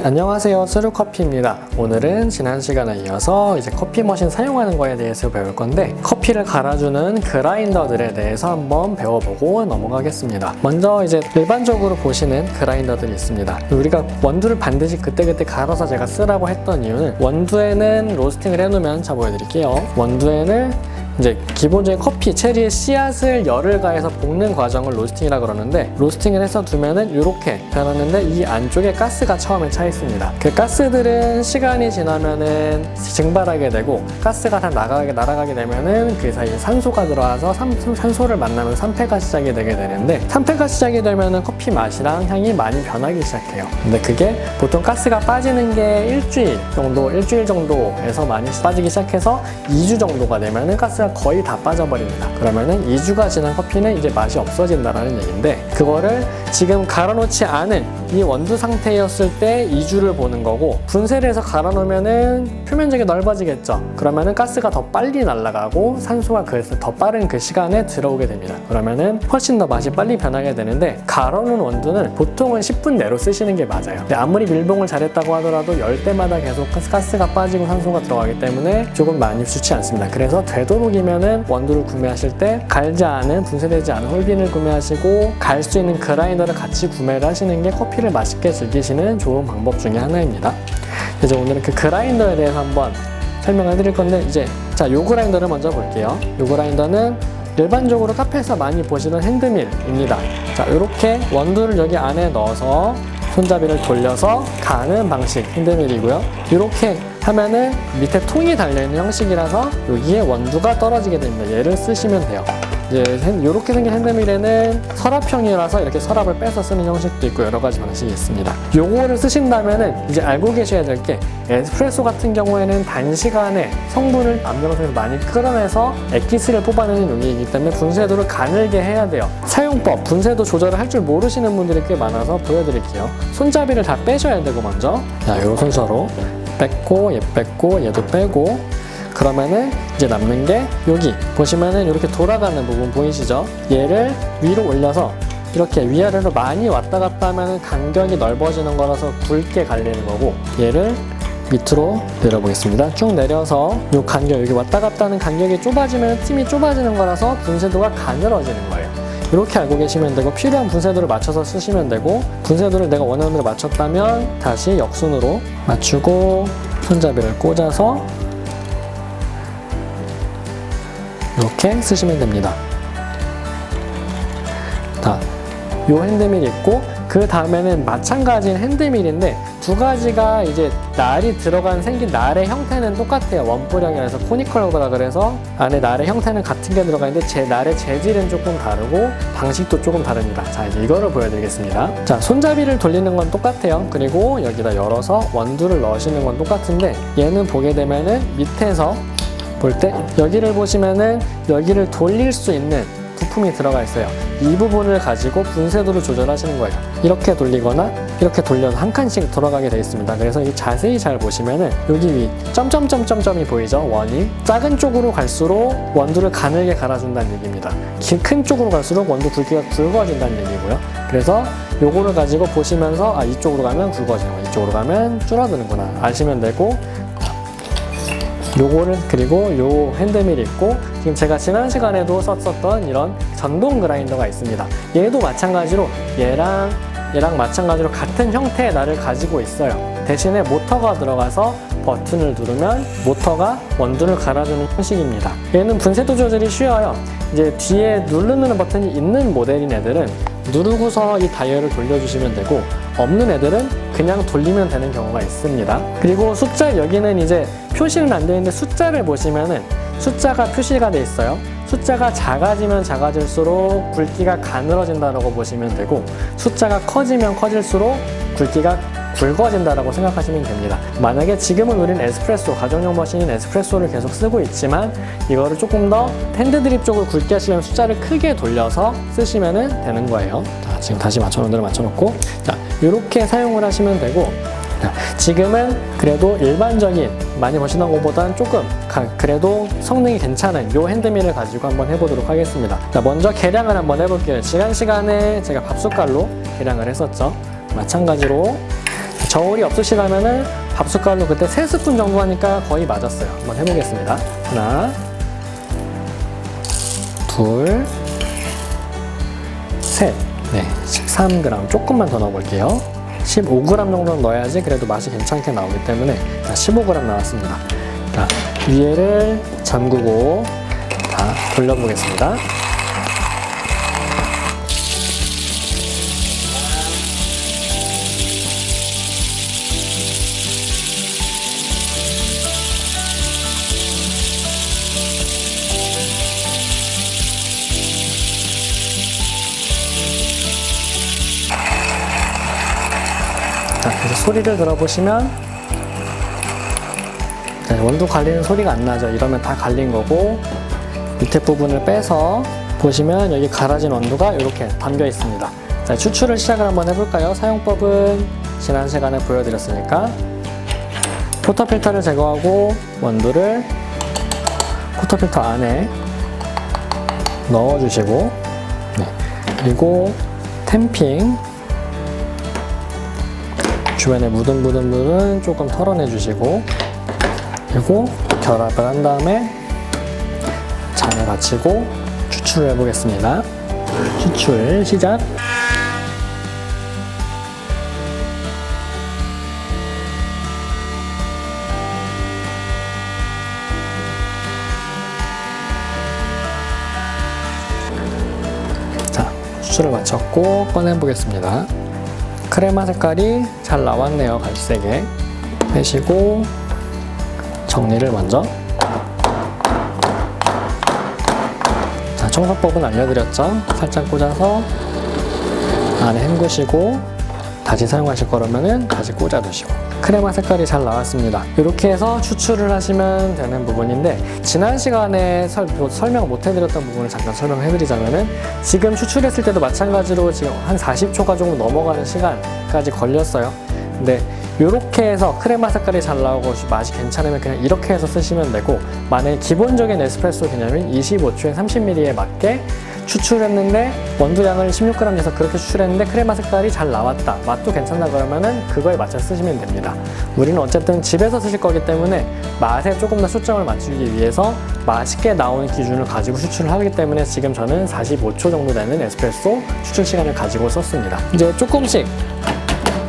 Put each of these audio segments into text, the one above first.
안녕하세요, 수루커피입니다. 오늘은 지난 시간에 이어서 이제 커피 머신 사용하는 거에 대해서 배울 건데, 커피를 갈아주는 그라인더들에 대해서 한번 배워보고 넘어가겠습니다. 먼저 이제 일반적으로 보시는 그라인더들이 있습니다. 우리가 원두를 반드시 그때그때 갈아서 제가 쓰라고 했던 이유는, 원두에는 로스팅을 해놓으면, 자 보여드릴게요. 원두에는 이제 기본적인 커피, 체리의 씨앗을 열을 가해서 볶는 과정을 로스팅이라 그러는데, 로스팅을 해서 두면은 이렇게 변하는데, 이 안쪽에 가스가 처음에 차 있습니다. 그 가스들은 시간이 지나면은 증발하게 되고, 가스가 다 날아가게 되면은 그 사이에 산소가 들어와서 산소를 만나면 산패가 시작이 되게 되는데, 산패가 시작이 되면은 커피 맛이랑 향이 많이 변하기 시작해요. 근데 그게 보통 가스가 빠지는 게 일주일 정도에서 많이 빠지기 시작해서 2주 정도가 되면은 가스가 거의 다 빠져버립니다. 그러면은 2주가 지난 커피는 이제 맛이 없어진다는 얘기인데, 그거를 지금 갈아놓지 않은 이 원두 상태였을 때 2주를 보는 거고, 분쇄를 해서 갈아놓으면은 표면적이 넓어지겠죠. 그러면은 가스가 더 빨리 날아가고 산소가 그래서 더 빠른 그 시간에 들어오게 됩니다. 그러면은 훨씬 더 맛이 빨리 변하게 되는데, 갈아놓은 원두는 보통은 10분 내로 쓰시는 게 맞아요. 근데 아무리 밀봉을 잘했다고 하더라도 열 때마다 계속 가스가 빠지고 산소가 들어가기 때문에 조금 많이 좋지 않습니다. 그래서 되도록이면은 원두를 구매하실 때 갈지 않은, 분쇄되지 않은 홀빈을 구매하시고, 갈 수 있는 그라인더를 같이 구매를 하시는 게 커피를 맛있게 즐기시는 좋은 방법 중에 하나입니다. 이제 오늘은 그 그라인더에 대해서 한번 설명을 드릴 건데, 이제 자, 요 그라인더를 먼저 볼게요. 요 그라인더는 일반적으로 카페에서 많이 보시는 핸드밀입니다. 자, 이렇게 원두를 여기 안에 넣어서 손잡이를 돌려서 가는 방식 핸드밀이고요. 이렇게 하면은 밑에 통이 달려있는 형식이라서 여기에 원두가 떨어지게 됩니다. 얘를 쓰시면 돼요. 이제 이렇게 생긴 핸드밀에는 서랍형이라서 이렇게 서랍을 빼서 쓰는 형식도 있고 여러 가지 방식이 있습니다. 요거를 쓰신다면은 이제 알고 계셔야 될 게, 에스프레소 같은 경우에는 단시간에 성분을 압력을 많이 끌어내서 액기스를 뽑아내는 용이기 때문에 분쇄도를 가늘게 해야 돼요. 사용법, 분쇄도 조절을 할 줄 모르시는 분들이 꽤 많아서 보여드릴게요. 손잡이를 다 빼셔야 되고, 먼저 자, 요 순서로 뺐고, 얘 뺐고, 얘도 빼고, 그러면은 이제 남는 게 여기 보시면은 이렇게 돌아가는 부분 보이시죠? 얘를 위로 올려서 이렇게 위아래로 많이 왔다 갔다 하면은 간격이 넓어지는 거라서 굵게 갈리는 거고, 얘를 밑으로 내려보겠습니다. 쭉 내려서 이 간격, 여기 왔다 갔다 하는 간격이 좁아지면 틈이 좁아지는 거라서 분쇄도가 가늘어지는 거예요. 이렇게 알고 계시면 되고, 필요한 분쇄도를 맞춰서 쓰시면 되고, 분쇄도를 내가 원하는 대로 맞췄다면 다시 역순으로 맞추고 손잡이를 꽂아서 이렇게 쓰시면 됩니다. 자, 요 핸드밀이 있고, 그 다음에는 마찬가지인 핸드밀인데, 두 가지가 이제 날이 생긴 날의 형태는 똑같아요. 원뿔형이라서 코니컬거라 그래서 안에 날의 형태는 같은 게 들어가 있는데, 날의 재질은 조금 다르고 방식도 조금 다릅니다. 자, 이제 이거를 보여드리겠습니다. 자, 손잡이를 돌리는 건 똑같아요. 그리고 여기다 열어서 원두를 넣으시는 건 똑같은데, 얘는 보게 되면은 밑에서 볼 때 여기를 보시면은 여기를 돌릴 수 있는 부품이 들어가 있어요. 이 부분을 가지고 분쇄도를 조절하시는 거예요. 이렇게 돌리거나 이렇게 돌려서 한 칸씩 돌아가게 되어 있습니다. 그래서 이 자세히 잘 보시면은 여기 위 점점점점점이 보이죠? 원이 작은 쪽으로 갈수록 원두를 가늘게 갈아준다는 얘기입니다. 큰 쪽으로 갈수록 원두 굵기가 굵어진다는 얘기고요. 그래서 요거를 가지고 보시면서, 아, 이쪽으로 가면 굵어지고 이쪽으로 가면 줄어드는구나 아시면 되고, 요거를, 그리고 요 핸드밀이 있고, 지금 제가 지난 시간에도 썼었던 이런 전동 그라인더가 있습니다. 얘도 마찬가지로 얘랑 마찬가지로 같은 형태의 날을 가지고 있어요. 대신에 모터가 들어가서 버튼을 누르면 모터가 원두를 갈아주는 형식입니다. 얘는 분쇄도 조절이 쉬워요. 이제 뒤에 누르는 버튼이 있는 모델인 애들은 누르고서 이 다이얼을 돌려주시면 되고, 없는 애들은 그냥 돌리면 되는 경우가 있습니다. 그리고 숫자, 여기는 이제 표시는 안 되어 있는데 숫자를 보시면은 숫자가 표시가 돼 있어요. 숫자가 작아지면 작아질수록 굵기가 가늘어진다고 보시면 되고, 숫자가 커지면 커질수록 굵기가 굵어진다라고 생각하시면 됩니다. 만약에 지금은 우리는 에스프레소, 가정용 머신인 에스프레소를 계속 쓰고 있지만, 이거를 조금 더 핸드드립 쪽으로 굵게 하시려면 숫자를 크게 돌려서 쓰시면 되는 거예요. 자, 지금 다시 맞춰놓은 대로 맞춰놓고, 자, 이렇게 사용을 하시면 되고, 지금은 그래도 일반적인 많이 보시는 것보다는 조금 그래도 성능이 괜찮은 요 핸드밀을 가지고 한번 해보도록 하겠습니다. 자, 먼저 계량을 한번 해볼게요. 지난 시간에 제가 밥숟갈로 계량을 했었죠. 마찬가지로 저울이 없으시다면은 밥숟갈로 그때 3스푼 정도 하니까 거의 맞았어요. 한번 해보겠습니다. 하나, 둘, 셋. 네, 13g. 조금만 더 넣어볼게요. 15g 정도는 넣어야지 그래도 맛이 괜찮게 나오기 때문에 15g 나왔습니다. 자, 위에를 잠그고 돌려보겠습니다. 자, 그래서 소리를 들어보시면 원두 갈리는 소리가 안 나죠. 이러면 다 갈린 거고, 밑에 부분을 빼서 보시면 여기 갈아진 원두가 이렇게 담겨 있습니다. 자, 추출을 시작을 한번 해볼까요? 사용법은 지난 시간에 보여드렸으니까 포터필터를 제거하고 원두를 포터필터 안에 넣어주시고, 그리고 탬핑 주변에 묻은 부분은 조금 털어내 주시고, 그리고 결합을 한 다음에 잔을 받치고 추출을 해보겠습니다. 추출 시작. 자, 추출을 마쳤고 꺼내보겠습니다. 크레마 색깔이 잘 나왔네요. 갈색에 빼시고 정리를 먼저. 자, 청소법은 알려드렸죠. 살짝 꽂아서 안에 헹구시고 다시 사용하실 거라면은 다시 꽂아두시고. 크레마 색깔이 잘 나왔습니다. 이렇게 해서 추출을 하시면 되는 부분인데, 지난 시간에 설명 못 해드렸던 부분을 잠깐 설명해드리자면은, 지금 추출했을 때도 마찬가지로 지금 한 40초가 정도 넘어가는 시간까지 걸렸어요. 근데 이렇게 해서 크레마 색깔이 잘 나오고 맛이 괜찮으면 그냥 이렇게 해서 쓰시면 되고, 만약에 기본적인 에스프레소 개념인 25초에 30ml에 맞게 추출했는데 원두량을 16g 내서 그렇게 추출했는데 크레마 색깔이 잘 나왔다, 맛도 괜찮다 그러면은 그거에 맞춰 쓰시면 됩니다. 우리는 어쨌든 집에서 쓰실 거기 때문에 맛에 조금 더 초점을 맞추기 위해서 맛있게 나오는 기준을 가지고 추출을 하기 때문에 지금 저는 45초 정도 되는 에스프레소 추출 시간을 가지고 썼습니다. 이제 조금씩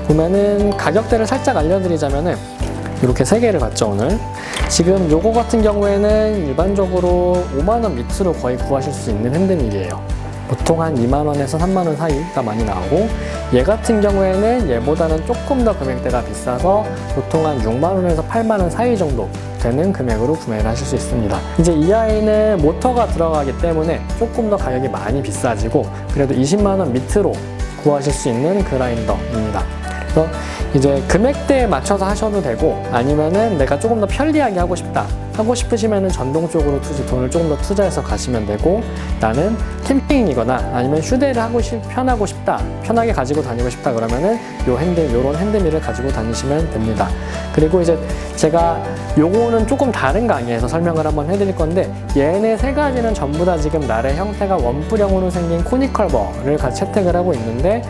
보면은 가격대를 살짝 알려드리자면은 이렇게 3개를 봤죠 오늘. 지금 요거 같은 경우에는 일반적으로 5만원 밑으로 거의 구하실 수 있는 핸드밀이에요. 보통 한 2만원에서 3만원 사이가 많이 나오고, 얘 같은 경우에는 얘보다는 조금 더 금액대가 비싸서 보통 한 6만원에서 8만원 사이 정도 되는 금액으로 구매를 하실 수 있습니다. 이제 이 아이는 모터가 들어가기 때문에 조금 더 가격이 많이 비싸지고, 그래도 20만원 밑으로 구하실 수 있는 그라인더입니다. 그래서 이제 금액대에 맞춰서 하셔도 되고, 아니면은 내가 조금 더 편리하게 하고 싶다 하고 싶으시면은 전동 쪽으로 돈을 조금 더 투자해서 가시면 되고, 나는 캠핑이거나 아니면 휴대를 편하고 싶다, 편하게 가지고 다니고 싶다 그러면은 요런 핸드밀을 가지고 다니시면 됩니다. 그리고 이제 제가 요거는 조금 다른 강의에서 설명을 한번 해드릴 건데, 얘네 3가지는 전부 다 지금 날의 형태가 원뿔형으로 생긴 코니컬버를 같이 채택을 하고 있는데,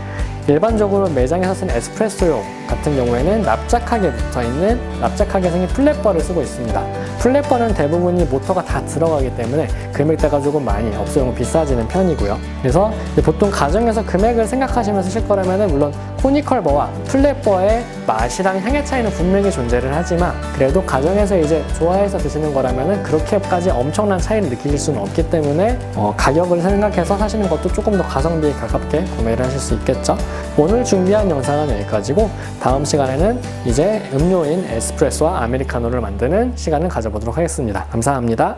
일반적으로 매장에서 쓰는 에스프레소용 같은 경우에는 납작하게 붙어있는, 납작하게 생긴 플랫버를 쓰고 있습니다. 플랫버는 대부분이 모터가 다 들어가기 때문에 금액대가 조금 많이 업소용은 비싸지는 편이고요. 그래서 보통 가정에서 금액을 생각하시면서 쓰실 거라면 물론 코니컬버와 플랫버의 맛이랑 향의 차이는 분명히 존재를 하지만, 그래도 가정에서 이제 좋아해서 드시는 거라면 그렇게까지 엄청난 차이를 느끼실 수는 없기 때문에 가격을 생각해서 사시는 것도 조금 더 가성비에 가깝게 구매를 하실 수 있겠죠. 오늘 준비한 영상은 여기까지고, 다음 시간에는 이제 음료인 에스프레소와 아메리카노를 만드는 시간을 가져보도록 하겠습니다. 감사합니다.